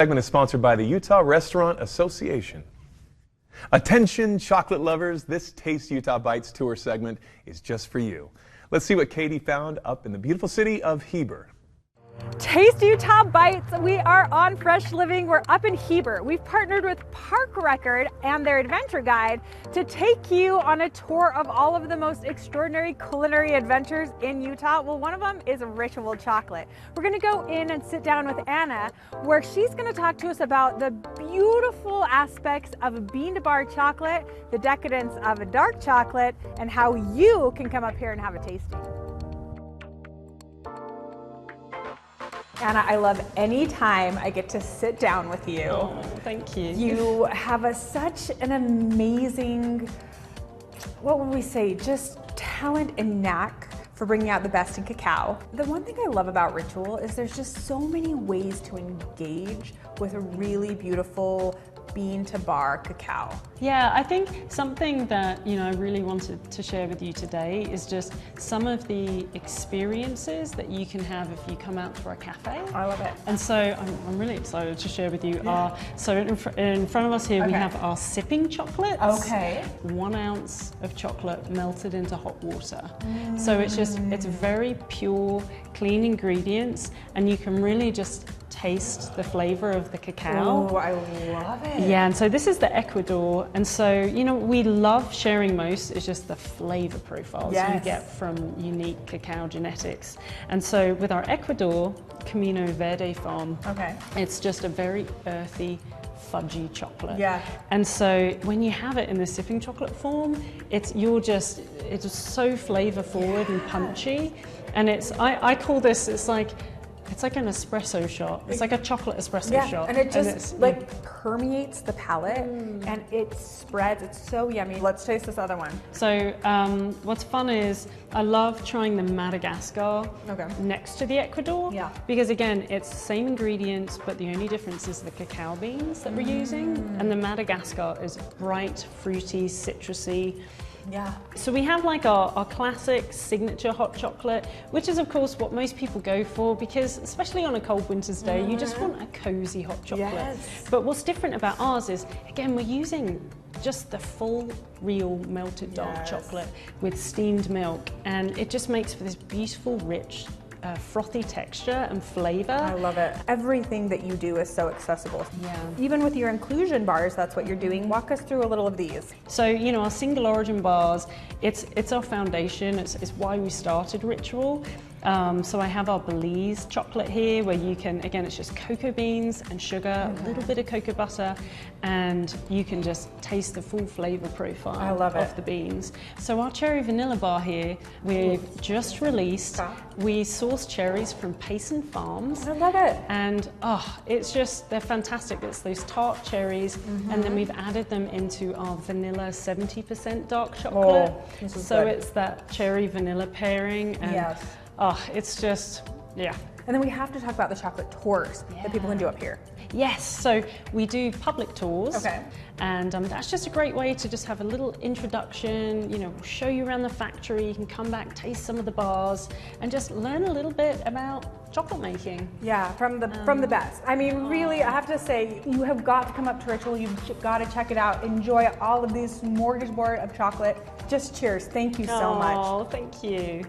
Segment is sponsored by the Utah Restaurant Association. Attention chocolate lovers, this Taste Utah Bites tour segment is just for you. Let's see what Katie found up in the beautiful city of Heber. Taste Utah Bites. We are on Fresh Living. We're up in Heber. We've partnered with Park Record and their adventure guide to take you on a tour of all of the most extraordinary culinary adventures in Utah. Well, one of them is ritual chocolate. We're going to go in and sit down with Anna, where she's going to talk to us about the beautiful aspects of a bean-to-bar chocolate, the decadence of a dark chocolate, and how you can come up here and have a tasting. Anna, I love any time I get to sit down with you. Oh, thank you. You have such an amazing, what would we say, just talent and knack for bringing out the best in cacao. The one thing I love about Ritual is there's just so many ways to engage with a really beautiful bean-to-bar cacao. Yeah, I think something that I really wanted to share with you today is just some of the experiences that you can have if you come out to our cafe. I love it. And so I'm really excited to share with you so in front of us here we have our sipping chocolates. Okay. 1 ounce of chocolate melted into hot water. So it's very pure, clean ingredients, and you can really just taste the flavor of the cacao. Oh, I love it. Yeah, and so this is the Ecuador, and so we love sharing most is just the flavor profiles you get from unique cacao genetics. And so with our Ecuador Camino Verde farm, it's just a very earthy, fudgy chocolate. Yeah. And so when you have it in the sipping chocolate form, it's so flavor forward and punchy, and I call this, it's like an espresso shot. It's like a chocolate espresso shot. And it just permeates the palate and it spreads. It's so yummy. Let's taste this other one. So what's fun is I love trying the Madagascar next to the Ecuador. Yeah. Because again, it's the same ingredients, but the only difference is the cacao beans that we're using. And the Madagascar is bright, fruity, citrusy. Yeah. So we have our classic signature hot chocolate, which is of course what most people go for, because especially on a cold winter's day, you just want a cozy hot chocolate. Yes. But what's different about ours is, again, we're using just the full, real melted dark chocolate with steamed milk, and it just makes for this beautiful, rich, frothy texture and flavor. I love it. Everything that you do is so accessible. Yeah. Even with your inclusion bars, that's what you're doing. Walk us through a little of these. So, our single origin bars, it's our foundation. It's why we started Ritual. So I have our Belize chocolate here, where you can, again, it's just cocoa beans and sugar, a little bit of cocoa butter, and you can just taste the full flavor profile of the beans. So our cherry vanilla bar here, we've just released. We source cherries from Payson Farms. I love it. And they're fantastic. It's those tart cherries, and then we've added them into our vanilla 70% dark chocolate. So it's that cherry vanilla pairing. And it's just, And then we have to talk about the chocolate tours that people can do up here. Yes, so we do public tours, and that's just a great way to just have a little introduction, we'll show you around the factory, you can come back, taste some of the bars, and just learn a little bit about chocolate making. Yeah, from the best. I mean, really, I have to say, you have got to come up to Ritual, you've got to check it out, enjoy all of these smorgasbord of chocolate. Just cheers, thank you so much. Oh, thank you.